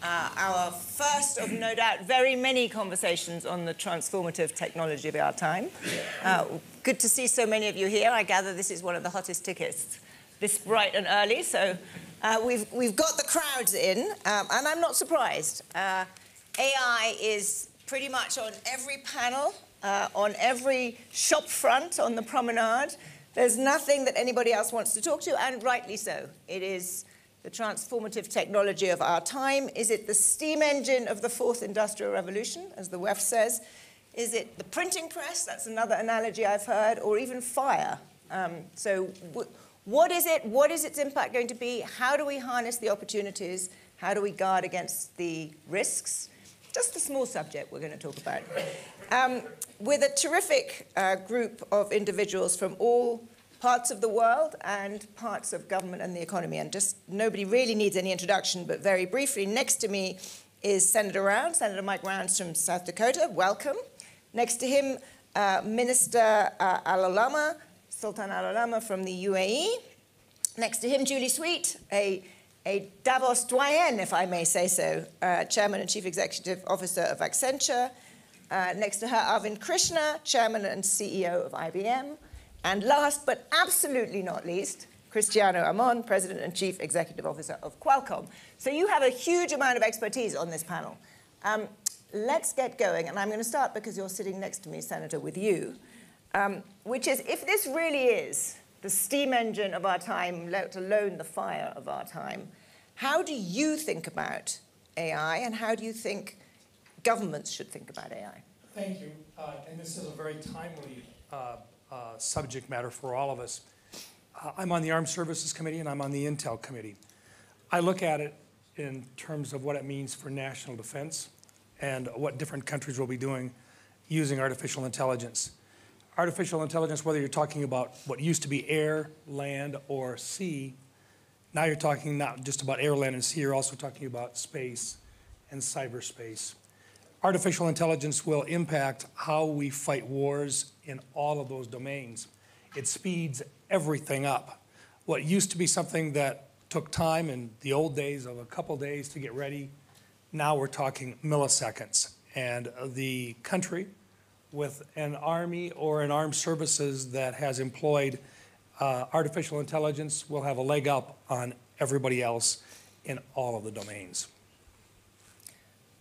our first of, no doubt, very many conversations on the transformative technology of our time. Good to see so many of you here. I gather this is one of the hottest tickets this bright and early, so we've got the crowds in, and I'm not surprised. AI is pretty much on every panel, on every shop front, on the promenade. There's nothing that anybody else wants to talk to, and rightly so. It is the transformative technology of our time. Is it the steam engine of the fourth industrial revolution, as the WEF says? Is it the printing press? That's another analogy I've heard, or even fire. What is it? What is its impact going to be? How do we harness the opportunities? How do we guard against the risks? Just a small subject we're going to talk about. With a terrific group of individuals from all parts of the world and parts of government and the economy. And just nobody really needs any introduction, but very briefly, next to me is Senator Mike Rounds from South Dakota. Welcome. Next to him, Minister Olama, Sultan Olama from the UAE. Next to him, Julie Sweet, a Davos doyen, if I may say so, Chairman and Chief Executive Officer of Accenture. Next to her, Arvind Krishna, Chairman and CEO of IBM. And last but absolutely not least, Cristiano Amon, President and Chief Executive Officer of Qualcomm. So you have a huge amount of expertise on this panel. Let's get going. And I'm going to start, because you're sitting next to me, Senator, with you, which is, if this really is the steam engine of our time, let alone the fire of our time, how do you think about AI, and how do you think governments should think about AI? Thank you. And this is a very timely subject matter for all of us. I'm on the Armed Services Committee, and I'm on the Intel Committee. I look at it in terms of what it means for national defense and what different countries will be doing using artificial intelligence. Artificial intelligence, whether you're talking about what used to be air, land, or sea, now you're talking not just about air, land, and sea, you're also talking about space and cyberspace. Artificial intelligence will impact how we fight wars in all of those domains. It speeds everything up. What used to be something that took time in the old days of a couple days to get ready, now we're talking milliseconds. And the country with an army or an armed services that has employed artificial intelligence will have a leg up on everybody else in all of the domains.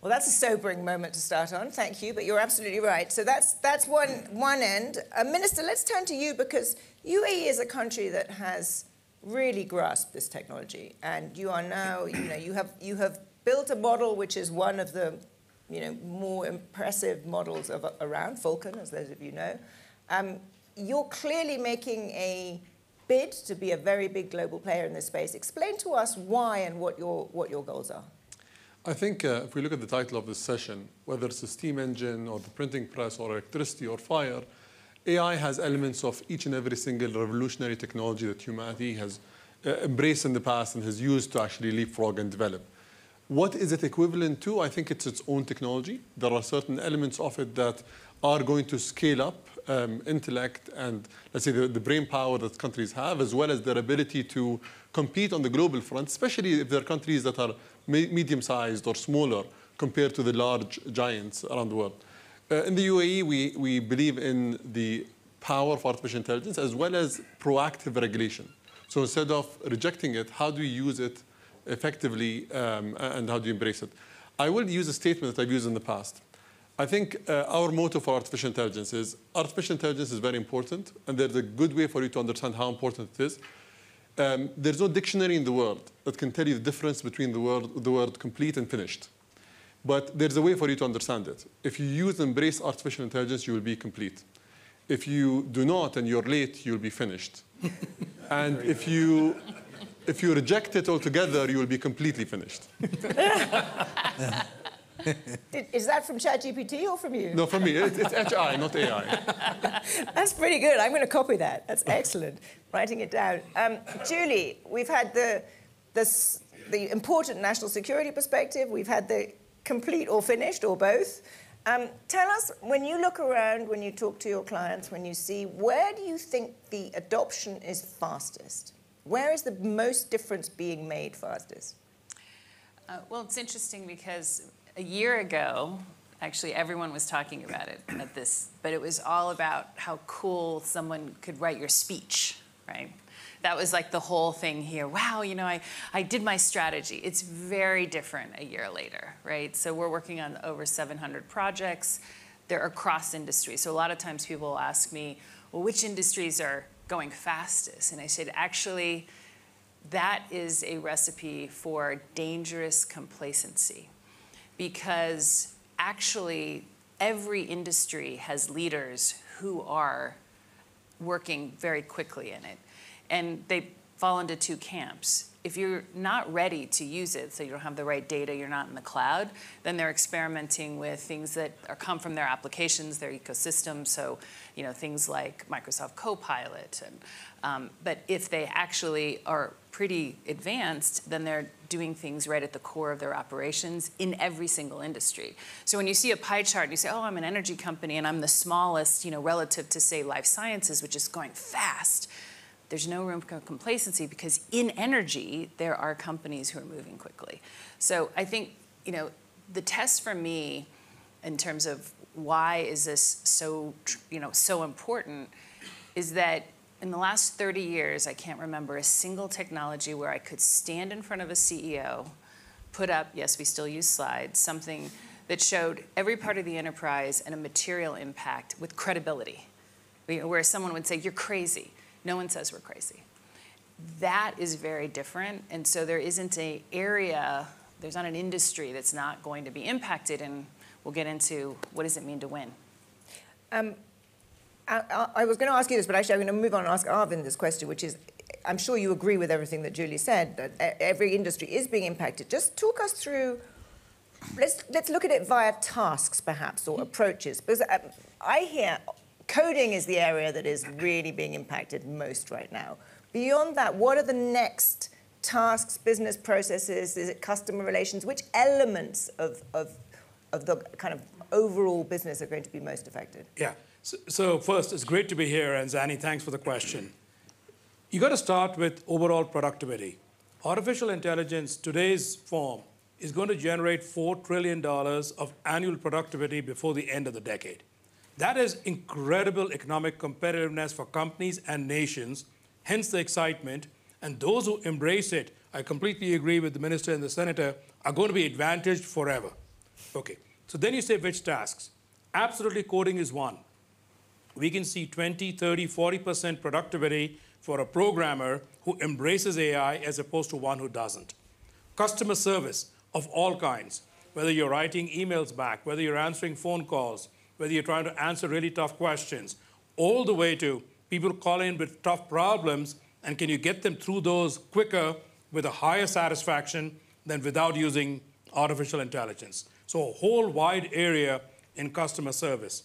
Well, that's a sobering moment to start on. Thank you, but you're absolutely right. So that's one end. Minister, let's turn to you, because UAE is a country that has really grasped this technology, and you are now, you have built a model which is one of the, more impressive models around, Falcon, as those of you know. You're clearly making a bid to be a very big global player in this space. Explain to us why and what your goals are. I think if we look at the title of this session, whether it's the steam engine or the printing press or electricity or fire, AI has elements of each and every single revolutionary technology that humanity has embraced in the past and has used to actually leapfrog and develop. What is it equivalent to? I think it's its own technology. There are certain elements of it that are going to scale up intellect and, let's say, the brain power that countries have, as well as their ability to compete on the global front, especially if there are countries that are medium-sized or smaller compared to the large giants around the world. In the UAE, we believe in the power of artificial intelligence as well as proactive regulation. So instead of rejecting it, how do you use it effectively and how do you embrace it? I will use a statement that I've used in the past. I think our motto for artificial intelligence is very important, and there's a good way for you to understand how important it is. There's no dictionary in the world that can tell you the difference between the word complete and finished. But there's a way for you to understand it. If you use and embrace artificial intelligence, you will be complete. If you do not and you're late, you'll be finished. And if you reject it altogether, you will be completely finished. Is that from ChatGPT or from you? No, from me. It's HI, not AI. That's pretty good. I'm going to copy that. That's excellent. Writing it down. Julie, we've had the important national security perspective. We've had the complete or finished or both. Tell us, when you look around, when you talk to your clients, when you see, where do you think the adoption is fastest? Where is the most difference being made fastest? Well, it's interesting because a year ago, actually everyone was talking about it at this, but it was all about how cool someone could write your speech, right? That was like the whole thing here. Wow, you know, I did my strategy. It's very different a year later, right? So we're working on over 700 projects. They're across industries. So a lot of times people will ask me, well, which industries are going fastest? And I said, actually, that is a recipe for dangerous complacency, because actually every industry has leaders who are working very quickly in it. And they fall into two camps. If you're not ready to use it, so you don't have the right data, you're not in the cloud, then they're experimenting with things that come from their applications, their ecosystem, so you know, things like Microsoft Copilot. But if they actually are pretty advanced, then they're doing things right at the core of their operations in every single industry. So when you see a pie chart and you say, oh, I'm an energy company and I'm the smallest, you know, relative to, say, life sciences, which is going fast, there's no room for complacency, because in energy, there are companies who are moving quickly. So I think, you know, the test for me in terms of why is this so, you know, so important is that in the last 30 years, I can't remember a single technology where I could stand in front of a CEO, put up, yes, we still use slides, something that showed every part of the enterprise and a material impact with credibility, where someone would say, you're crazy. No one says we're crazy. That is very different, and so there isn't an area, there's not an industry that's not going to be impacted, and we'll get into what does it mean to win. I was going to ask you this, but actually I'm going to move on and ask Arvind this question, which is, I'm sure you agree with everything that Julie said, that every industry is being impacted. Just talk us through, let's look at it via tasks, perhaps, or approaches, because I hear coding is the area that is really being impacted most right now. Beyond that, what are the next tasks, business processes? Is it customer relations? Which elements of the kind of overall business are going to be most affected? Yeah. So first, it's great to be here, and Zanny, thanks for the question. You got to start with overall productivity. Artificial intelligence, today's form, is going to generate $4 trillion of annual productivity before the end of the decade. That is incredible economic competitiveness for companies and nations, hence the excitement. And those who embrace it, I completely agree with the minister and the senator, are going to be advantaged forever. Okay, so then you say which tasks? Absolutely, coding is one. We can see 20, 30, 40% productivity for a programmer who embraces AI as opposed to one who doesn't. Customer service of all kinds, whether you're writing emails back, whether you're answering phone calls, whether you're trying to answer really tough questions, all the way to people call in with tough problems, and can you get them through those quicker with a higher satisfaction than without using artificial intelligence. So a whole wide area in customer service.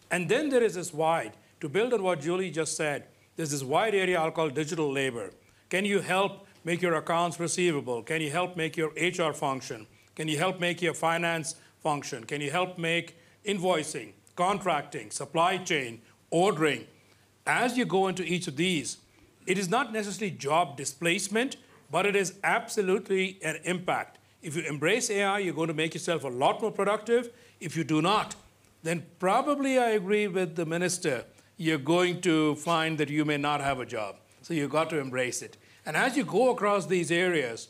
And then there is this wide, to build on what Julie just said, there's this wide area I'll call digital labor. Can you help make your accounts receivable? Can you help make your HR function? Can you help make your finance function? Can you help make invoicing, contracting, supply chain, ordering? As you go into each of these, it is not necessarily job displacement, but it is absolutely an impact. If you embrace AI, you're going to make yourself a lot more productive. If you do not, then probably I agree with the minister, you're going to find that you may not have a job. So you've got to embrace it. And as you go across these areas,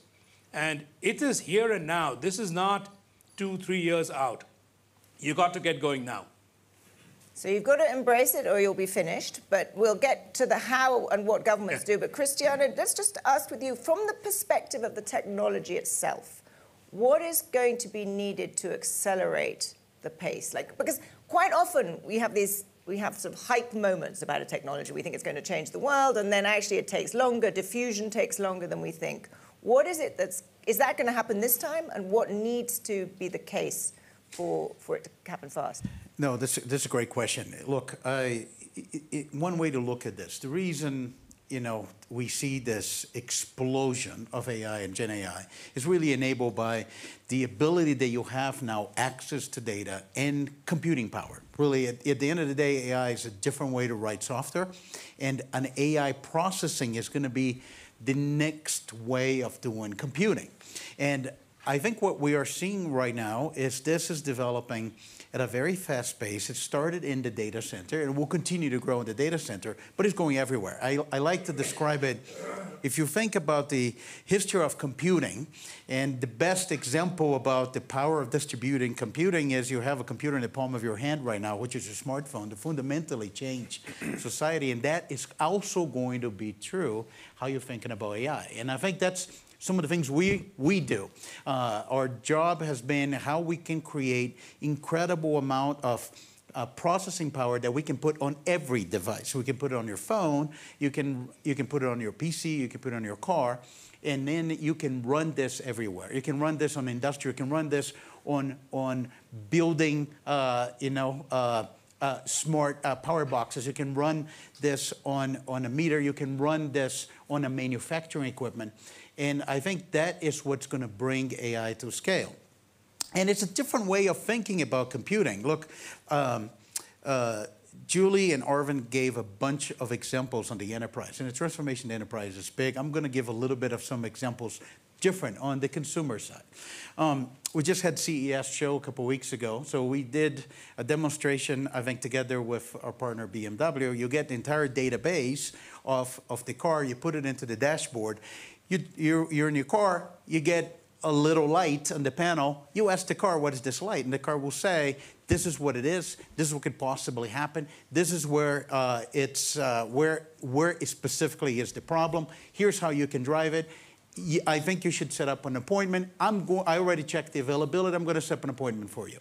and it is here and now, this is not 2-3 years out. You got to get going now. So you've got to embrace it or you'll be finished, but we'll get to the how and what governments do. But Christiana, let's just ask with you, from the perspective of the technology itself, what is going to be needed to accelerate the pace? Because quite often we have sort of hype moments about a technology. We think it's going to change the world, and then actually it takes longer. Diffusion takes longer than we think. What is it is that going to happen this time, and what needs to be the case for it to happen fast? No, this is a great question. Look, one way to look at this, the reason we see this explosion of AI and Gen AI is really enabled by the ability that you have now access to data and computing power. Really, at the end of the day, AI is a different way to write software, and an AI processing is going to be the next way of doing computing. And I think what we are seeing right now is this is developing at a very fast pace. It started in the data center and will continue to grow in the data center, but it's going everywhere. I like to describe it, if you think about the history of computing, and the best example about the power of distributing computing is you have a computer in the palm of your hand right now, which is a smartphone, to fundamentally change society, and that is also going to be true how you're thinking about AI. And I think that's some of the things we do. Our job has been how we can create incredible amount of processing power that we can put on every device. We can put it on your phone, you can put it on your PC, you can put it on your car, and then you can run this everywhere. You can run this on industry, you can run this on building, smart power boxes. You can run this on a meter, you can run this on a manufacturing equipment. And I think that is what's going to bring AI to scale. And it's a different way of thinking about computing. Look, Julie and Arvind gave a bunch of examples on the enterprise, and the transformation of the enterprise is big. I'm going to give a little bit of some examples different on the consumer side. We just had CES show a couple weeks ago, so we did a demonstration, I think, together with our partner BMW. You get the entire database of the car, you put it into the dashboard. You're in your car, you get a little light on the panel, you ask the car, what is this light? And the car will say, this is what it is, this is what could possibly happen, this is where where it specifically is the problem, here's how you can drive it. I think you should set up an appointment. I already checked the availability, I'm going to set up an appointment for you.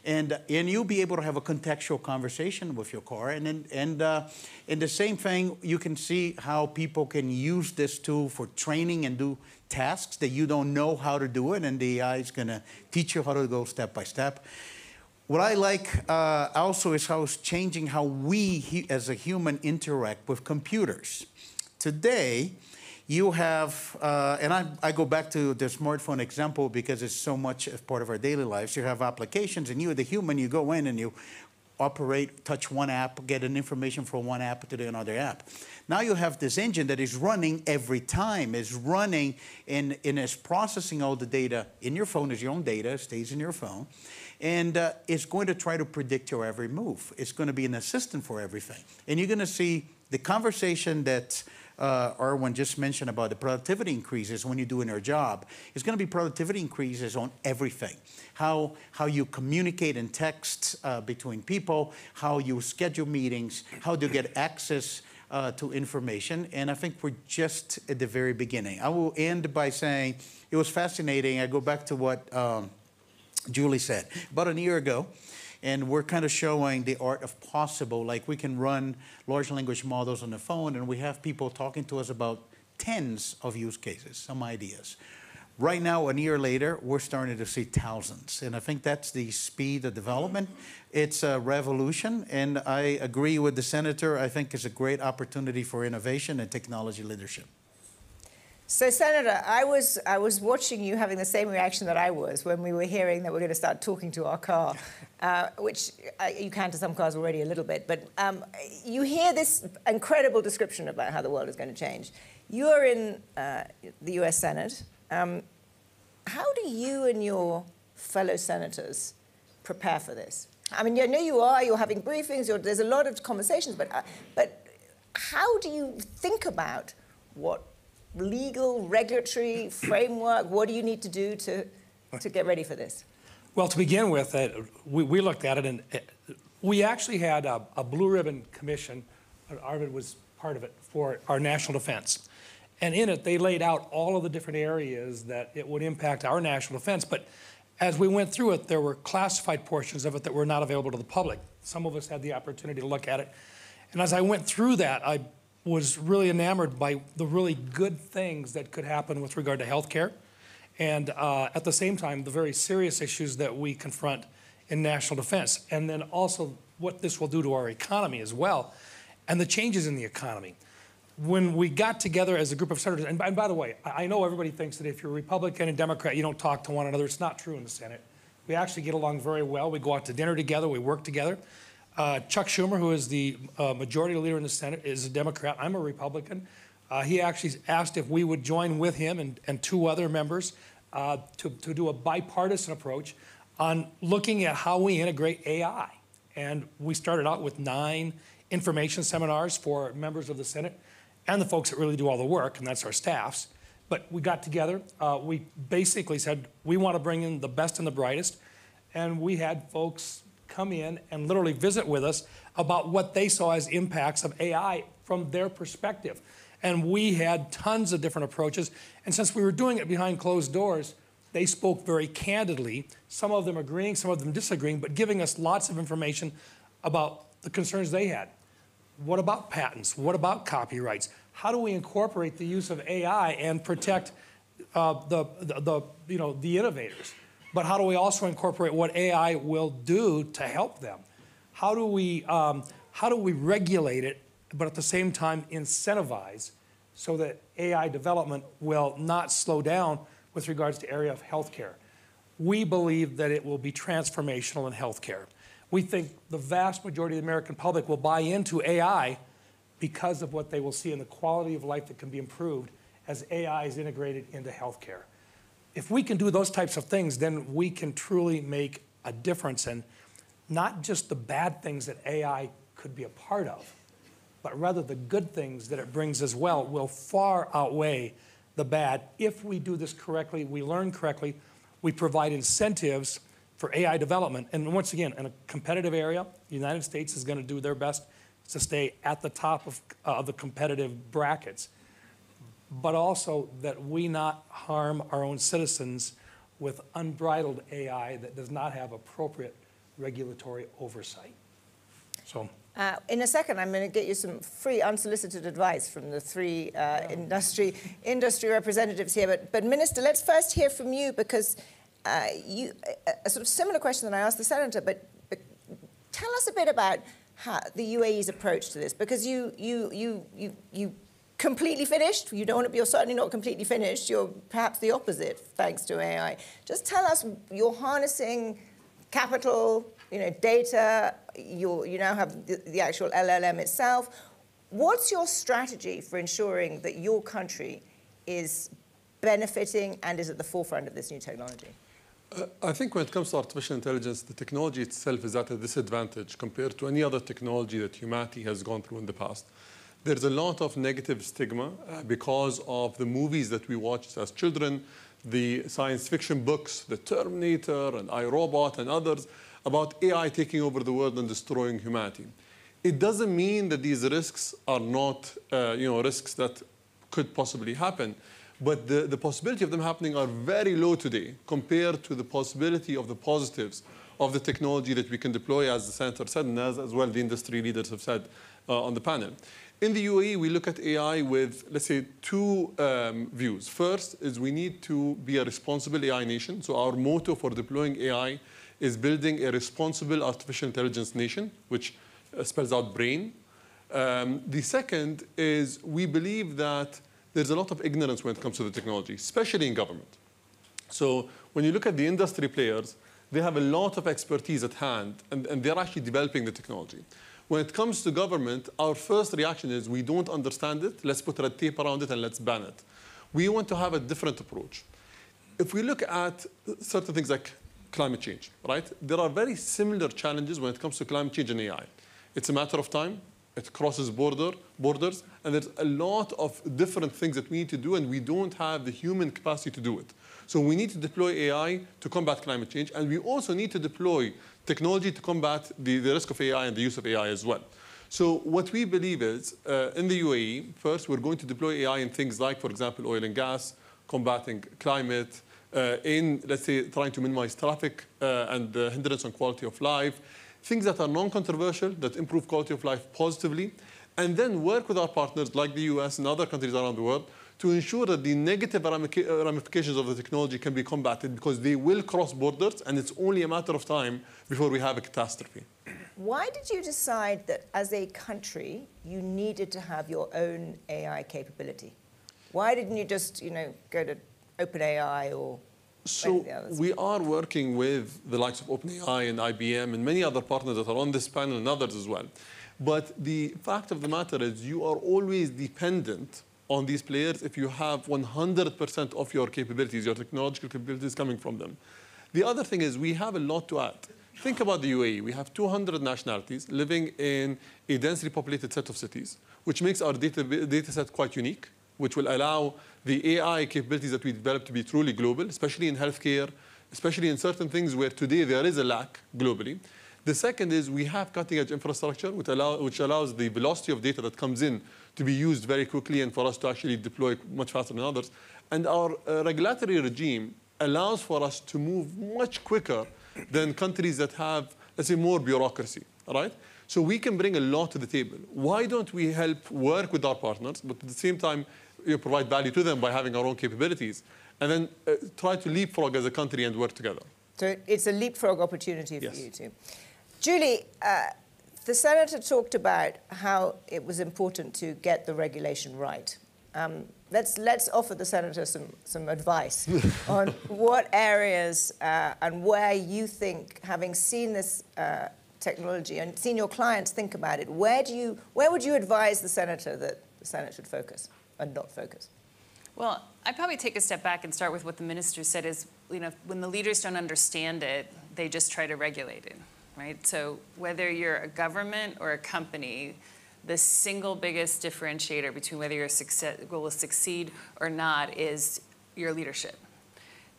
And you'll be able to have a contextual conversation with your car. And the same thing, you can see how people can use this tool for training and do tasks that you don't know how to do it, and the AI is going to teach you how to go step by step. What I like also is how it's changing how we as a human interact with computers. Today, you have, and I go back to the smartphone example because it's so much a part of our daily lives. You have applications, and you, the human, you go in and you operate, touch one app, get an information from one app to another app. Now you have this engine that is running every time, is running and is processing all the data in your phone, is your own data, stays in your phone, and it's going to try to predict your every move. It's going to be an assistant for everything. And you're going to see the conversation that Arvind just mentioned about the productivity increases when you're doing your job. It's going to be productivity increases on everything. How you communicate and text between people, how you schedule meetings, how to get access to information. And I think we're just at the very beginning. I will end by saying it was fascinating. I go back to what Julie said. About a year ago, and we're kind of showing the art of possible, like we can run large language models on the phone, and we have people talking to us about tens of use cases, some ideas. Right now, a year later, we're starting to see thousands, and I think that's the speed of development. It's a revolution, and I agree with the senator. I think it's a great opportunity for innovation and technology leadership. So, Senator, I was watching you having the same reaction that I was when we were hearing that we're going to start talking to our car, which you can to some cars already a little bit. But you hear this incredible description about how the world is going to change. You are in the US Senate. How do you and your fellow senators prepare for this? I mean, I know you're having briefings, there's a lot of conversations, but how do you think about what legal, regulatory framework, what do you need to do to get ready for this? Well, to begin with, we looked at it, and we actually had a blue ribbon commission, Arvind was part of it, for our national defense. And in it, they laid out all of the different areas that it would impact our national defense. But as we went through it, there were classified portions of it that were not available to the public. Some of us had the opportunity to look at it. And as I went through that, I was really enamored by the really good things that could happen with regard to healthcare, and at the same time, the very serious issues that we confront in national defense, and then also what this will do to our economy as well, and the changes in the economy. When we got together as a group of senators, and by the way, I know everybody thinks that if you're Republican and Democrat, you don't talk to one another. It's not true in the Senate. We actually get along very well. We go out to dinner together. We work together. Chuck Schumer, who is the majority leader in the Senate, is a Democrat. I'm a Republican. He actually asked if we would join with him and two other members to do a bipartisan approach on looking at how we integrate AI. And we started out with 9 information seminars for members of the Senate and the folks that really do all the work, and that's our staffs. But we got together, we basically said, we want to bring in the best and the brightest, and we had folks come in and literally visit with us about what they saw as impacts of AI from their perspective. And we had tons of different approaches, and since we were doing it behind closed doors, they spoke very candidly, some of them agreeing, some of them disagreeing, but giving us lots of information about the concerns they had. What about patents? What about copyrights? How do we incorporate the use of AI and protect the innovators? But how do we also incorporate what AI will do to help them? How do we regulate it, but at the same time incentivize so that AI development will not slow down with regards to area of healthcare? We believe that it will be transformational in healthcare. We think the vast majority of the American public will buy into AI because of what they will see in the quality of life that can be improved as AI is integrated into healthcare. If we can do those types of things, then we can truly make a difference in not just the bad things that AI could be a part of, but rather the good things that it brings as well will far outweigh the bad. If we do this correctly, we learn correctly, we provide incentives for AI development. And once again, in a competitive area, the United States is going to do their best to stay at the top of the competitive brackets, but also that we not harm our own citizens with unbridled AI that does not have appropriate regulatory oversight. So. In a second, I'm going to get you some free, unsolicited advice from the 3 industry representatives here. But Minister, let's first hear from you, because a sort of similar question that I asked the Senator, but tell us a bit about how the UAE's approach to this, because you completely finished. You don't want to be, you're certainly not completely finished. You're perhaps the opposite, thanks to AI. Just tell us, you're harnessing capital, data, you now have the actual LLM itself. What's your strategy for ensuring that your country is benefiting and is at the forefront of this new technology? I think when it comes to artificial intelligence, the technology itself is at a disadvantage compared to any other technology that humanity has gone through in the past. There's a lot of negative stigma because of the movies that we watched as children, the science fiction books, the Terminator and iRobot and others, about AI taking over the world and destroying humanity. It doesn't mean that these risks are not risks that could possibly happen, but the possibility of them happening are very low today compared to the possibility of the positives of the technology that we can deploy, as the Senator said, and as well the industry leaders have said on the panel. In the UAE, we look at AI with, let's say, 2 views. First is we need to be a responsible AI nation. So our motto for deploying AI is building a responsible artificial intelligence nation, which spells out BRAIN. The second is we believe that there's a lot of ignorance when it comes to the technology, especially in government. So when you look at the industry players, they have a lot of expertise at hand, and they're actually developing the technology. When it comes to government, our first reaction is we don't understand it, let's put red tape around it and let's ban it. We want to have a different approach. If we look at certain things like climate change, right? There are very similar challenges when it comes to climate change and AI. It's a matter of time, it crosses borders, and there's a lot of different things that we need to do, and we don't have the human capacity to do it. So we need to deploy AI to combat climate change, and we also need to deploy technology to combat the risk of AI and the use of AI as well. So what we believe is, in the UAE, first, we're going to deploy AI in things like, for example, oil and gas, combating climate, in, let's say, trying to minimize traffic and hindrance on quality of life, things that are non-controversial, that improve quality of life positively, and then work with our partners like the US and other countries around the world to ensure that the negative ramifications of the technology can be combated, because they will cross borders, and it's only a matter of time before we have a catastrophe. Why did you decide that as a country you needed to have your own AI capability? Why didn't you just, go to OpenAI or So we are working with the likes of OpenAI and IBM and many other partners that are on this panel and others as well. But the fact of the matter is you are always dependent on these players if you have 100% of your capabilities, your technological capabilities coming from them. The other thing is we have a lot to add. Think about the UAE. We have 200 nationalities living in a densely populated set of cities, which makes our data set quite unique, which will allow the AI capabilities that we develop to be truly global, especially in healthcare, especially in certain things where today there is a lack globally. The second is we have cutting-edge infrastructure, which allows the velocity of data that comes in to be used very quickly and for us to actually deploy much faster than others. And our regulatory regime allows for us to move much quicker than countries that have, let's say, more bureaucracy, all right? So we can bring a lot to the table. Why don't we help work with our partners, but at the same time provide value to them by having our own capabilities, and then try to leapfrog as a country and work together? So it's a leapfrog opportunity for you too. Julie, the Senator talked about how it was important to get the regulation right. Let's offer the Senator some advice on what areas and where you think, having seen this technology and seen your clients think about it, where would you advise the Senator that the Senate should focus and not focus? Well, I'd probably take a step back and start with what the minister said is, when the leaders don't understand it, they just try to regulate it, right? So whether you're a government or a company, the single biggest differentiator between whether you're will succeed or not is your leadership.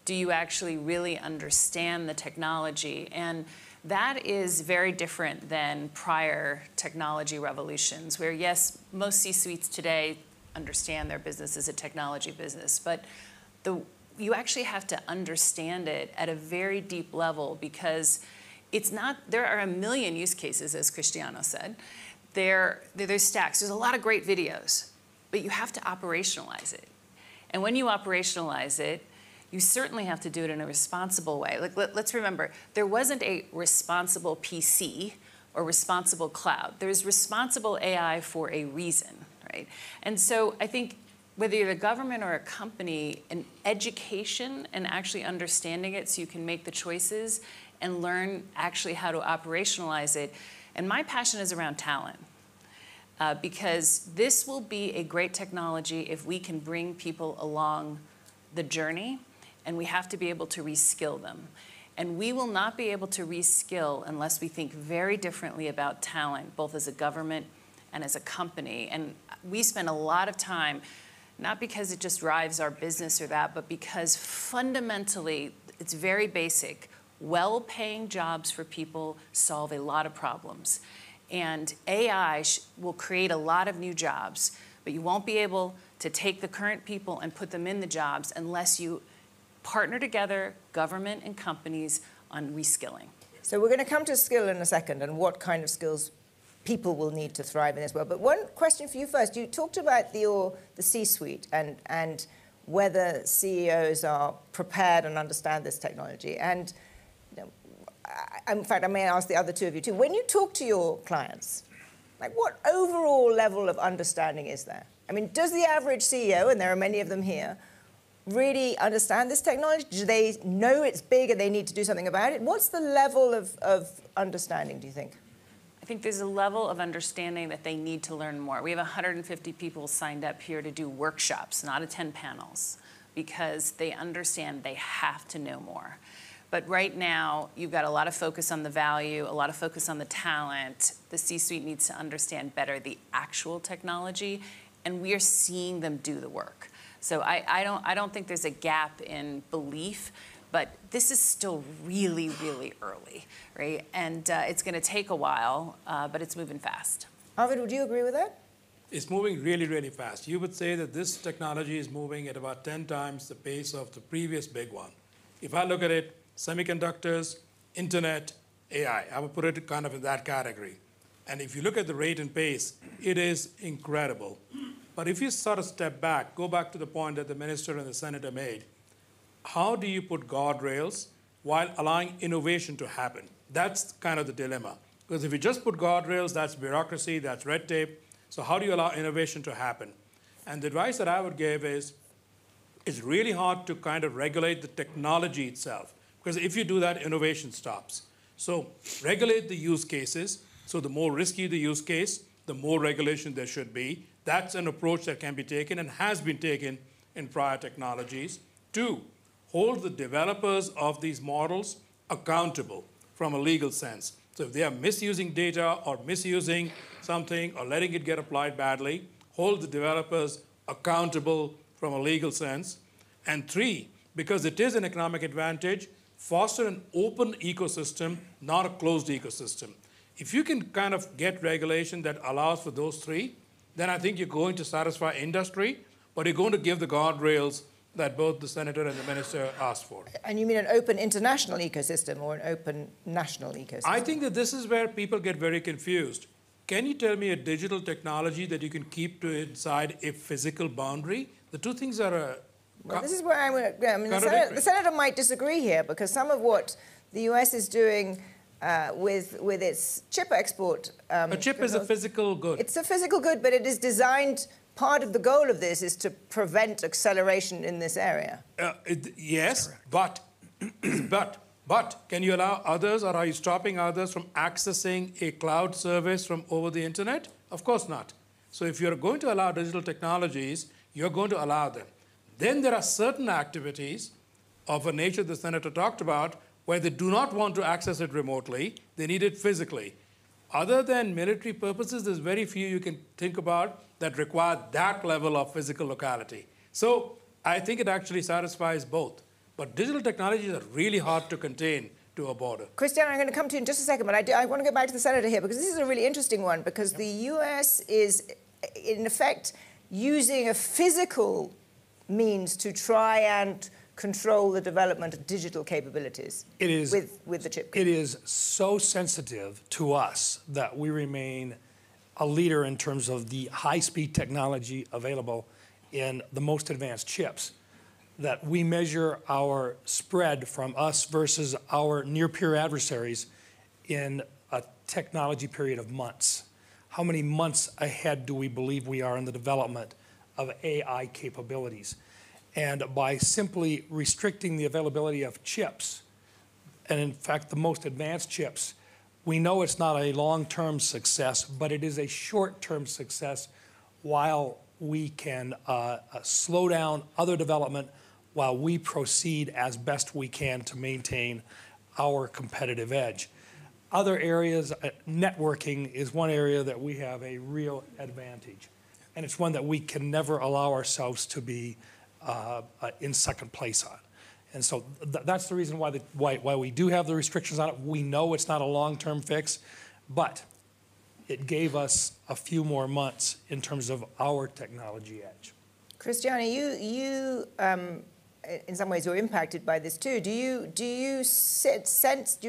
Do you actually really understand the technology? And that is very different than prior technology revolutions, where yes, most C-suites today understand their business is a technology business, but you actually have to understand it at a very deep level, because it's not, there are a million use cases, as Cristiano said. There's stacks. There's a lot of great videos, but you have to operationalize it. And when you operationalize it, you certainly have to do it in a responsible way. Like, let's remember, there wasn't a responsible PC or responsible cloud. There's responsible AI for a reason, right? And so I think whether you're a government or a company, an education and actually understanding it so you can make the choices and learn actually how to operationalize it. And my passion is around talent, because this will be a great technology if we can bring people along the journey, and we have to be able to reskill them. And we will not be able to reskill unless we think very differently about talent, both as a government and as a company. And we spend a lot of time, not because it just drives our business or that, but because fundamentally it's very basic. Well-paying jobs for people solve a lot of problems. And AI will create a lot of new jobs, but you won't be able to take the current people and put them in the jobs unless you partner together, government and companies, on reskilling. So we're going to come to skill in a second and what kind of skills people will need to thrive in this world. But one question for you first. You talked about the C-suite and whether CEOs are prepared and understand this technology. And in fact, I may ask the other two of you too. When you talk to your clients, like, what overall level of understanding is there? I mean, does the average CEO, and there are many of them here, really understand this technology? Do they know it's big and they need to do something about it? What's the level of understanding, do you think? I think there's a level of understanding that they need to learn more. We have 150 people signed up here to do workshops, not attend panels, because they understand they have to know more. But right now, you've got a lot of focus on the value, a lot of focus on the talent. The C-suite needs to understand better the actual technology, and we are seeing them do the work. So I don't think there's a gap in belief, but this is still really, really early, right? And it's going to take a while, but it's moving fast. Arvind, would you agree with that? It's moving really, really fast. You would say that this technology is moving at about 10 times the pace of the previous big one. If I look at it, semiconductors, internet, AI, I would put it kind of in that category. And if you look at the rate and pace, it is incredible. But if you sort of step back, go back to the point that the minister and the senator made, how do you put guardrails while allowing innovation to happen? That's kind of the dilemma. Because if you just put guardrails, that's bureaucracy, that's red tape. So how do you allow innovation to happen? And the advice that I would give is, it's really hard to kind of regulate the technology itself. Because if you do that, innovation stops. So regulate the use cases. So the more risky the use case, the more regulation there should be. That's an approach that can be taken and has been taken in prior technologies. 2, hold the developers of these models accountable from a legal sense. So if they are misusing data or misusing something or letting it get applied badly, hold the developers accountable from a legal sense. And 3, because it is an economic advantage, foster an open ecosystem, not a closed ecosystem. If you can kind of get regulation that allows for those 3, then I think you're going to satisfy industry, but you're going to give the guardrails that both the senator and the minister asked for. And you mean an open international ecosystem or an open national ecosystem? I think that this is where people get very confused. Can you tell me a digital technology that you can keep to inside a physical boundary? The two things are well, this is where I mean, the senator might disagree here, because some of what the US is doing with its chip export. A chip is a physical good. It's a physical good, but it is designed, part of the goal of this is to prevent acceleration in this area. Yes, but can you allow others, or are you stopping others from accessing a cloud service from over the internet? Of course not. So if you're going to allow digital technologies, you're going to allow them. Then there are certain activities of a nature the senator talked about where they do not want to access it remotely, they need it physically. Other than military purposes, there's very few you can think about that require that level of physical locality. So I think it actually satisfies both. But digital technologies are really hard to contain to a border. Christiana, I'm going to come to you in just a second, but I want to go back to the senator here, because this is a really interesting one, because the US is, in effect, using a physical means to try and control the development of digital capabilities. It is, with the chip. It is so sensitive to us that we remain a leader in terms of the high-speed technology available in the most advanced chips, that we measure our spread from us versus our near-peer adversaries in a technology period of months. How many months ahead do we believe we are in the development of AI capabilities? And by simply restricting the availability of chips, and in fact the most advanced chips, we know it's not a long-term success, but it is a short-term success while we can slow down other development while we proceed as best we can to maintain our competitive edge. Other areas, networking is one area that we have a real advantage. And it's one that we can never allow ourselves to be in second place on. And so that's the reason why we do have the restrictions on it. We know it's not a long-term fix, but it gave us a few more months in terms of our technology edge. Christiana, you in some ways, you're impacted by this too. Do you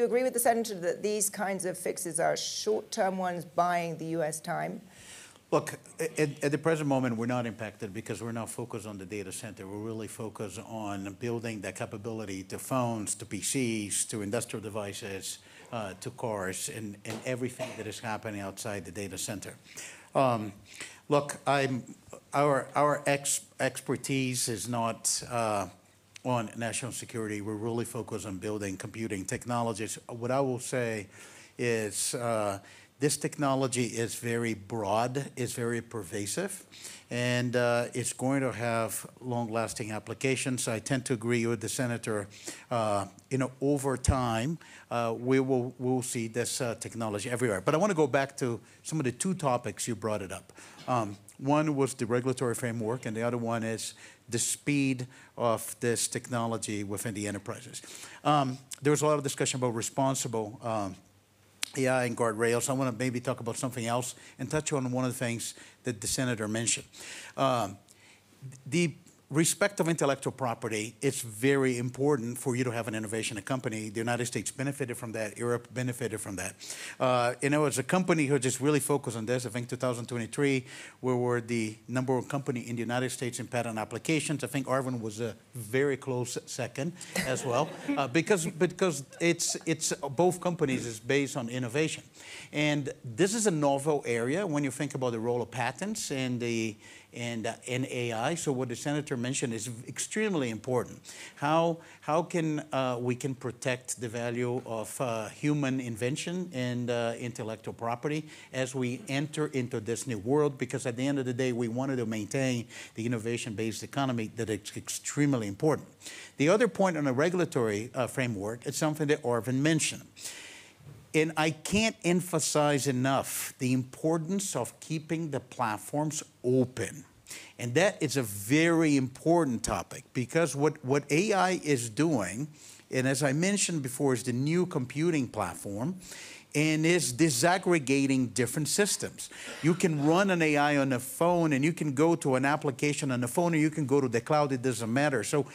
agree with the senator that these kinds of fixes are short-term ones buying the US time? Look, at the present moment, we're not impacted because we're not focused on the data center. We're really focused on building that capability to phones, to PCs, to industrial devices, to cars, and everything that is happening outside the data center. Look, our expertise is not on national security. We're really focused on building computing technologies. What I will say is this technology is very broad, it's very pervasive, and it's going to have long-lasting applications. I tend to agree with the senator. Over time, we'll see this technology everywhere. But I want to go back to some of the two topics you brought it up. One was the regulatory framework, and the other one is the speed of this technology within the enterprises. There was a lot of discussion about responsible AI and guardrails. I want to maybe talk about something else and touch on one of the things that the senator mentioned. The respect of intellectual property is very important for you to have an innovation company. The United States benefited from that. Europe benefited from that. As a company who just really focused on this, I think 2023, we were the #1 company in the United States in patent applications. I think Arvin was a very close second as well, because it's both companies is based on innovation. And this is a novel area when you think about the role of patents and the and AI. So what the senator mentioned is extremely important. How can we can protect the value of human invention and intellectual property as we enter into this new world? Because at the end of the day, we wanted to maintain the innovation-based economy that is extremely important. The other point on the regulatory framework is something that Arvind mentioned. And I can't emphasize enough the importance of keeping the platforms open. And that is a very important topic, because what AI is doing, and as I mentioned before, is the new computing platform, and is disaggregating different systems. You can run an AI on a phone, and you can go to an application on the phone, or you can go to the cloud. It doesn't matter. So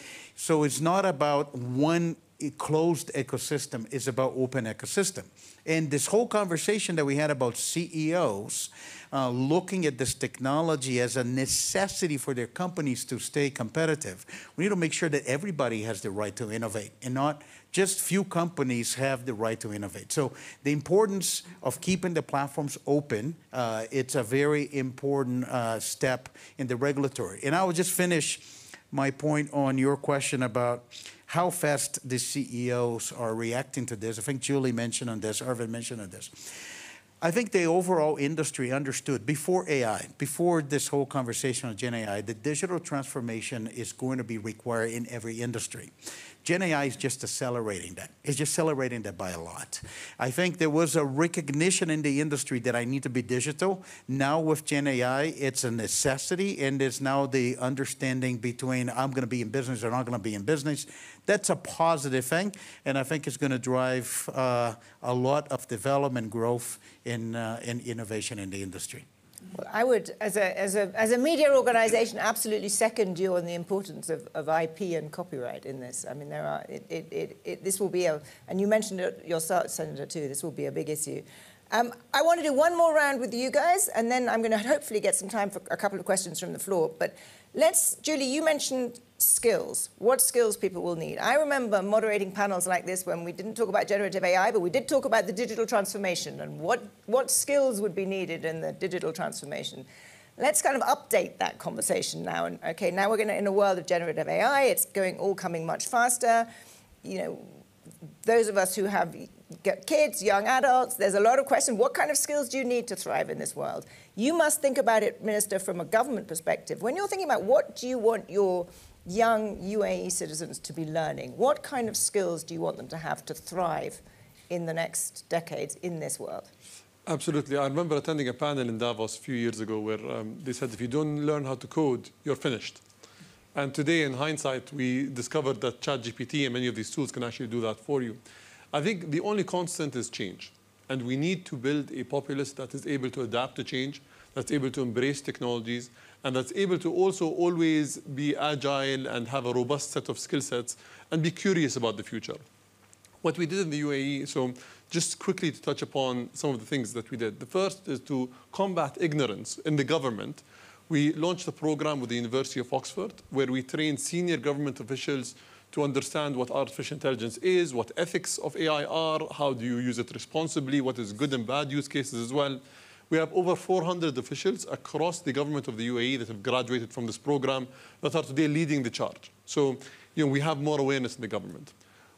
it's not about one closed ecosystem, it's about open ecosystem. And this whole conversation that we had about CEOs looking at this technology as a necessity for their companies to stay competitive, we need to make sure that everybody has the right to innovate, and not just few companies have the right to innovate. So the importance of keeping the platforms open, it's a very important step in the regulatory. And I will just finish my point on your question about how fast the CEOs are reacting to this. I think Julie mentioned on this, Arvind mentioned on this. I think the overall industry understood before AI, before this whole conversation on Gen AI, that digital transformation is going to be required in every industry. Gen AI is just accelerating that. It's just accelerating that by a lot. I think there was a recognition in the industry that I need to be digital. Now with Gen AI, it's a necessity, and there's now the understanding between I'm going to be in business or not going to be in business. That's a positive thing, and I think it's going to drive a lot of development growth in innovation in the industry. Well, I would, as a media organization, absolutely second you on the importance of IP and copyright in this. I mean, this will be and you mentioned it yourself, Senator, too, this will be a big issue. I want to do one more round with you guys, and then I'm going to hopefully get some time for a couple of questions from the floor. But Julie, you mentioned skills, what skills people will need. I remember moderating panels like this when we didn't talk about generative AI, but we did talk about the digital transformation and what skills would be needed in the digital transformation. Let's kind of update that conversation now. And okay, now we're going to, in a world of generative AI, it's all coming much faster. You know, those of us who have kids, young adults, there's a lot of questions. What kind of skills do you need to thrive in this world? You must think about it, Minister, from a government perspective. When you're thinking about what do you want your young UAE citizens to be learning, what kind of skills do you want them to have to thrive in the next decades in this world? Absolutely. I remember attending a panel in Davos a few years ago where they said, if you don't learn how to code, you're finished. And today, in hindsight, we discovered that ChatGPT and many of these tools can actually do that for you. I think the only constant is change. And we need to build a populace that is able to adapt to change, that's able to embrace technologies, and that's able to also always be agile and have a robust set of skill sets and be curious about the future. What we did in the UAE, so just quickly to touch upon some of the things that we did. The first is to combat ignorance in the government. We launched a program with the University of Oxford where we train senior government officials to understand what artificial intelligence is, what ethics of AI are, how do you use it responsibly, what is good and bad use cases as well. We have over 400 officials across the government of the UAE that have graduated from this program that are today leading the charge. So, we have more awareness in the government.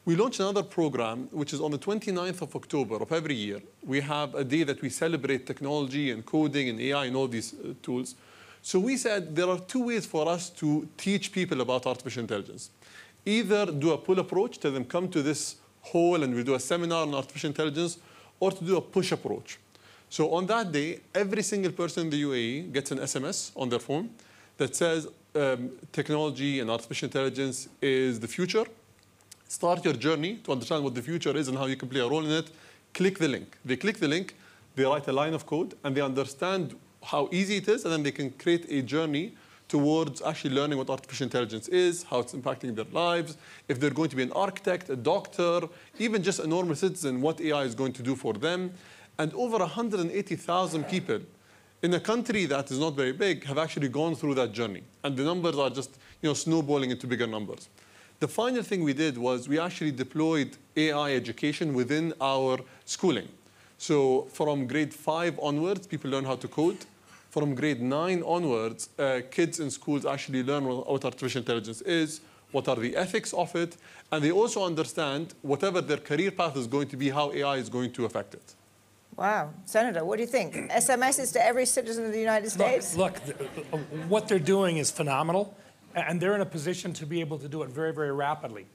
We launched another program, which is on the 29th of October of every year. We have a day that we celebrate technology and coding and AI and all these tools. So we said there are two ways for us to teach people about artificial intelligence. Either do a pull approach, tell them come to this hall and we do a seminar on artificial intelligence, or to do a push approach. So on that day, every single person in the UAE gets an SMS on their phone that says technology and artificial intelligence is the future. Start your journey to understand what the future is and how you can play a role in it. Click the link. They click the link, they write a line of code, and they understand how easy it is, and then they can create a journey towards actually learning what artificial intelligence is, how it's impacting their lives, if they're going to be an architect, a doctor, even just a normal citizen, what AI is going to do for them. And over 180,000 people in a country that is not very big have actually gone through that journey. And the numbers are just snowballing into bigger numbers. The final thing we did was we actually deployed AI education within our schooling. So from grade 5 onwards, people learn how to code. from grade 9 onwards, kids in schools actually learn what artificial intelligence is, what are the ethics of it, and they also understand whatever their career path is going to be, how AI is going to affect it. Wow. Senator, what do you think? SMSs to every citizen of the United States? Look, what they're doing is phenomenal, and they're in a position to be able to do it very, very rapidly.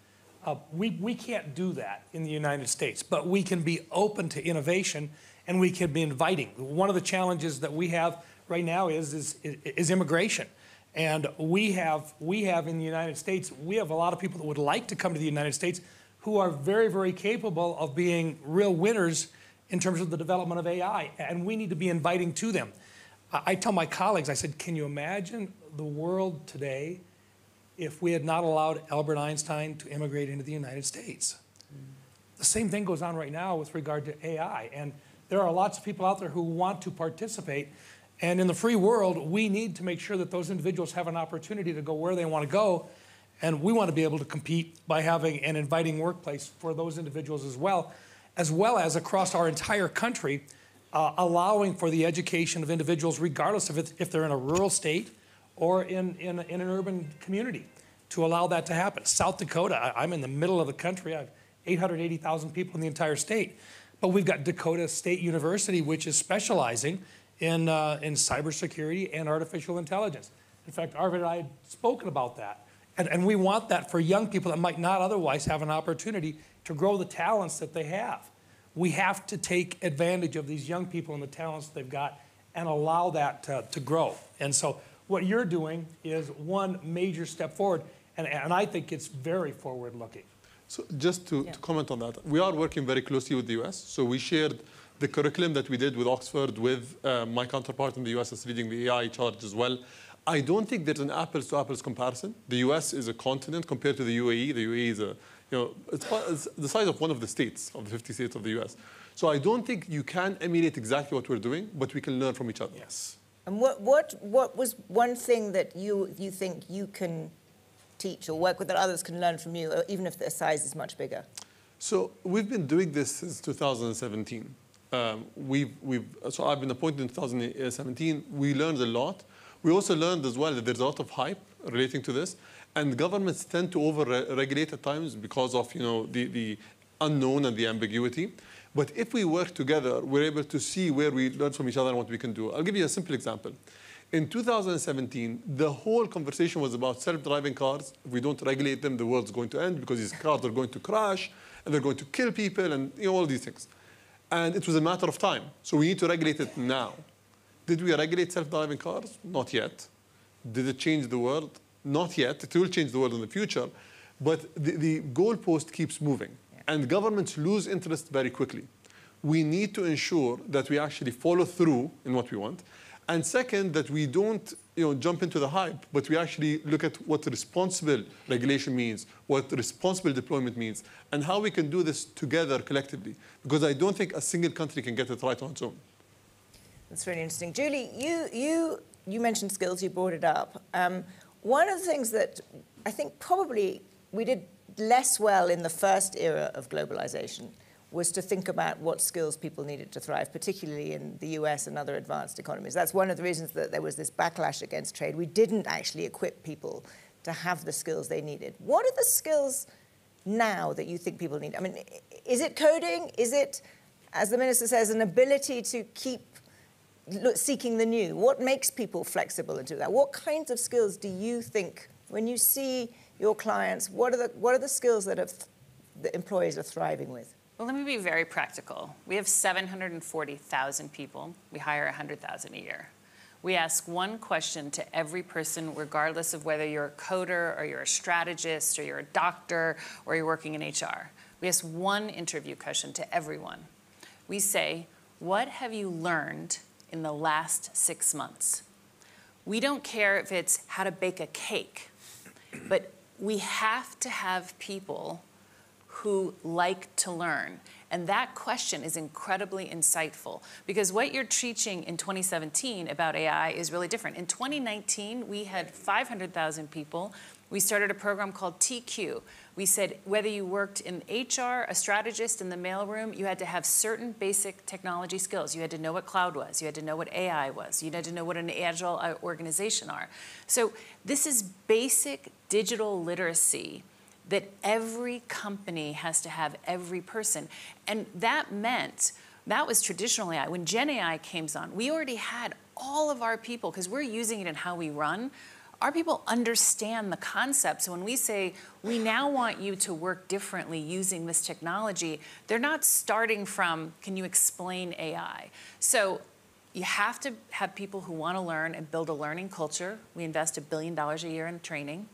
We can't do that in the United States, but we can be open to innovation, and we can be inviting. One of the challenges that we have right now is immigration. And we have in the United States, we have a lot of people that would like to come to the United States who are very, very capable of being real winners in terms of the development of AI, and we need to be inviting to them. I tell my colleagues, I said, can you imagine the world today if we had not allowed Albert Einstein to immigrate into the United States? The same thing goes on right now with regard to AI, and there are lots of people out there who want to participate, and in the free world, we need to make sure that those individuals have an opportunity to go where they want to go, and we want to be able to compete by having an inviting workplace for those individuals as well as across our entire country, allowing for the education of individuals regardless of if they're in a rural state or in an urban community, to allow that to happen. South Dakota, I'm in the middle of the country. I have 880,000 people in the entire state. But we've got Dakota State University, which is specializing in cybersecurity and artificial intelligence. In fact, Arvid and I had spoken about that. And we want that for young people that might not otherwise have an opportunity to grow the talents that they have. We have to take advantage of these young people and the talents they've got and allow that to grow. And so what you're doing is one major step forward, and I think it's very forward-looking. So just to comment on that, we are working very closely with the US. So we shared the curriculum that we did with Oxford with my counterpart in the US that's leading the AI charge as well. I don't think there's an apples-to-apples comparison. The US is a continent compared to the UAE. The UAE is it's the size of one of the states, of the 50 states of the US. So I don't think you can emulate exactly what we're doing, but we can learn from each other. Yes. And what was one thing that you think you can teach or work with that others can learn from you, even if their size is much bigger? So we've been doing this since 2017. So I've been appointed in 2017. We learned a lot. We also learned as well that there's a lot of hype relating to this, and governments tend to over-regulate at times because of the unknown and the ambiguity. But if we work together, we're able to see where we learn from each other and what we can do. I'll give you a simple example. In 2017, the whole conversation was about self-driving cars. If we don't regulate them, the world's going to end because these cars are going to crash and they're going to kill people and all these things. And it was a matter of time. So we need to regulate it now. Did we regulate self-driving cars? Not yet. Did it change the world? Not yet. It will change the world in the future. But the goalpost keeps moving. And governments lose interest very quickly. We need to ensure that we actually follow through in what we want. And second, that we don't jump into the hype, but we actually look at what responsible regulation means, what responsible deployment means, and how we can do this together collectively. Because I don't think a single country can get it right on its own. That's really interesting. Julie, you mentioned skills, you brought it up. One of the things that I think probably we did less well in the first era of globalization was to think about what skills people needed to thrive, particularly in the US and other advanced economies. That's one of the reasons that there was this backlash against trade. We didn't actually equip people to have the skills they needed. What are the skills now that you think people need? I mean, is it coding? Is it, as the minister says, an ability to keep seeking the new? What makes people flexible and do that? What kinds of skills do you think, when you see your clients, what are the skills that the employees are thriving with? Well, let me be very practical. We have 740,000 people. We hire 100,000 a year. We ask one question to every person, regardless of whether you're a coder or you're a strategist or you're a doctor or you're working in HR. We ask one interview question to everyone. We say, what have you learned in the last 6 months? We don't care if it's how to bake a cake, but we have to have people who like to learn. And that question is incredibly insightful, because what you're teaching in 2017 about AI is really different. In 2019, we had 500,000 people We started a program called TQ. We said whether you worked in HR, a strategist in the mailroom, you had to have certain basic technology skills. You had to know what cloud was. You had to know what AI was. You had to know what an agile organization are. So this is basic digital literacy that every company has to have, every person. And that meant, that was traditional AI. When Gen AI came on, we already had all of our people, because we're using it in how we run, our people understand the concept. So when we say, we now want you to work differently using this technology, they're not starting from, can you explain AI? So you have to have people who want to learn and build a learning culture. We invest $1 billion a year in training.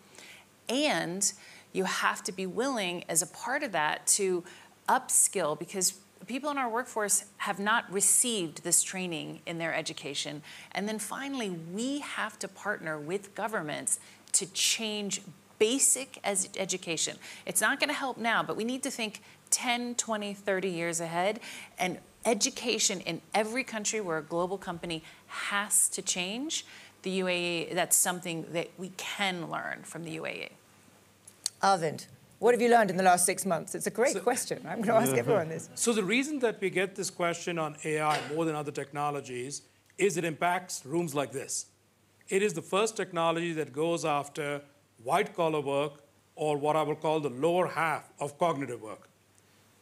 And you have to be willing, as a part of that, to upskill, because people in our workforce have not received this training in their education. And then finally, we have to partner with governments to change basic education. It's not going to help now, but we need to think 10, 20, 30 years ahead. And education in every country where a global company has to change. The UAE, that's something that we can learn from the UAE. Arvind, what have you learned in the last 6 months? It's a great question. I'm going to ask everyone this. So the reason that we get this question on AI more than other technologies is it impacts rooms like this. It is the first technology that goes after white-collar work, or what I will call the lower half of cognitive work.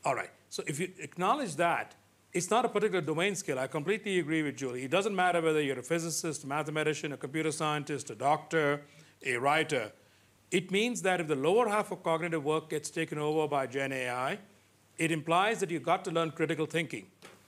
All right, so if you acknowledge that, it's not a particular domain skill. I completely agree with Julie. It doesn't matter whether you're a physicist, a mathematician, a computer scientist, a doctor, a writer. It means that if the lower half of cognitive work gets taken over by Gen AI, it implies that you've got to learn critical thinking.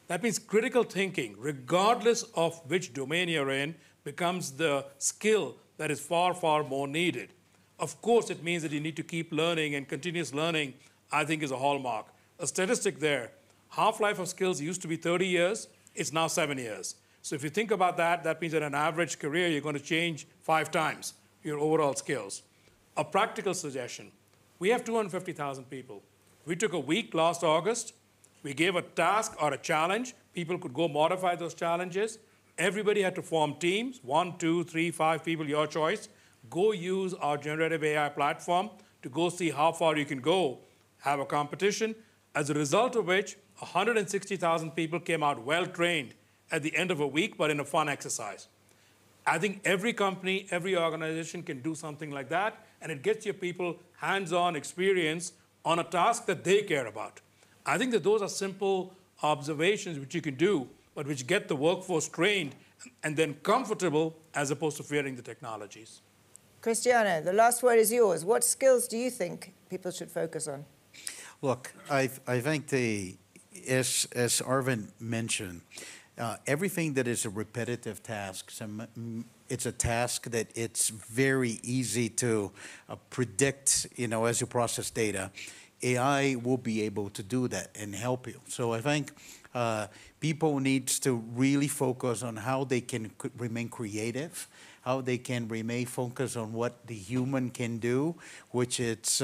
That means critical thinking, regardless of which domain you're in, becomes the skill that is far, far more needed. Of course, it means that you need to keep learning, and continuous learning, I think, is a hallmark. A statistic there, half-life of skills used to be 30 years, it's now 7 years. So if you think about that, that means that an average career, you're going to change 5 times your overall skills. A practical suggestion, we have 250,000 people. We took a week last August. We gave a task or a challenge. People could go modify those challenges. Everybody had to form teams, 1, 2, 3, 5 people, your choice. Go use our generative AI platform to go see how far you can go, have a competition, as a result of which 160,000 people came out well-trained at the end of a week, but in a fun exercise. I think every company, every organization can do something like that, and it gets your people hands-on experience on a task that they care about. I think that those are simple observations which you can do, but which get the workforce trained and then comfortable as opposed to fearing the technologies. Cristiano, the last word is yours. What skills do you think people should focus on? Look, I think as Arvind mentioned, everything that is a repetitive task, it's a task that it's very easy to predict, as you process data. AI will be able to do that and help you. So I think people need to really focus on how they can remain creative, how they can remain focused on what the human can do, which it's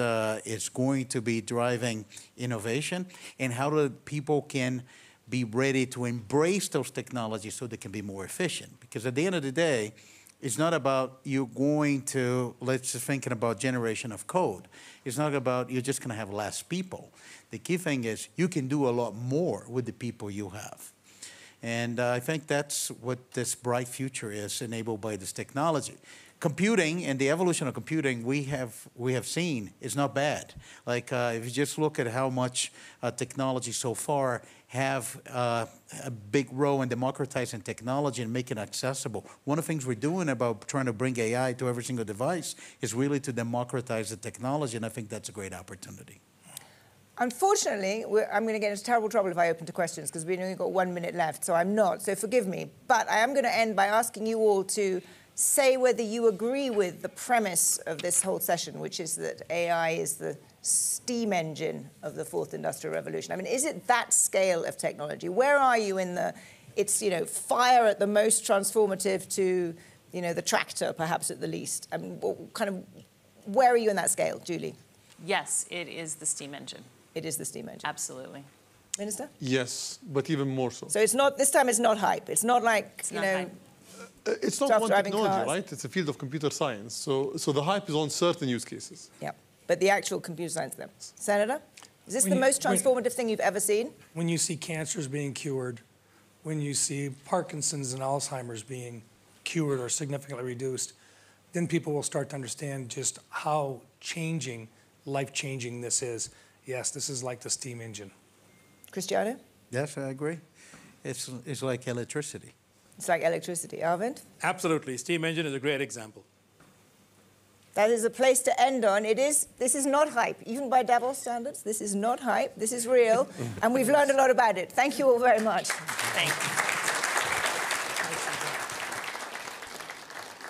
going to be driving innovation, and how the people can be ready to embrace those technologies so they can be more efficient. Because at the end of the day, it's not about you going to, let's just thinking about generation of code. It's not about you're just going to have less people. The key thing is you can do a lot more with the people you have. And I think that's what this bright future is enabled by this technology. Computing and the evolution of computing we have seen is not bad. Like if you just look at how much technology so far have a big role in democratizing technology and making it accessible. One of the things we're doing about trying to bring AI to every single device is really to democratize the technology, and I think that's a great opportunity. Unfortunately, I'm going to get into terrible trouble if I open to questions because we've only got 1 minute left, so I'm not, so forgive me. But I am going to end by asking you all to say whether you agree with the premise of this whole session, which is that AI is the steam engine of the fourth industrial revolution. I mean, is it that scale of technology? Where are you in the, it's, fire at the most transformative to, the tractor perhaps at the least? I mean, where are you in that scale, Julie? Yes, it is the steam engine. It is the steam engine. Absolutely. Minister? Yes, but even more so. So it's not, this time it's not hype. It's not like, It's not hype. It's not one self-driving technology, cars. right? It's a field of computer science. So the hype is on certain use cases. Yeah, but the actual computer science of them. Senator, is this When the you- most transformative thing you've ever seen? When you see cancers being cured, when you see Parkinson's and Alzheimer's being cured or significantly reduced, then people will start to understand just how changing, life-changing this is. Yes, this is like the steam engine. Cristiano? Yes, I agree. It's like electricity. It's like electricity. Arvind? Absolutely. Steam engine is a great example. That is a place to end on. This is not hype. Even by Davos standards, this is not hype. This is real. And we've learned a lot about it. Thank you all very much. Thank you.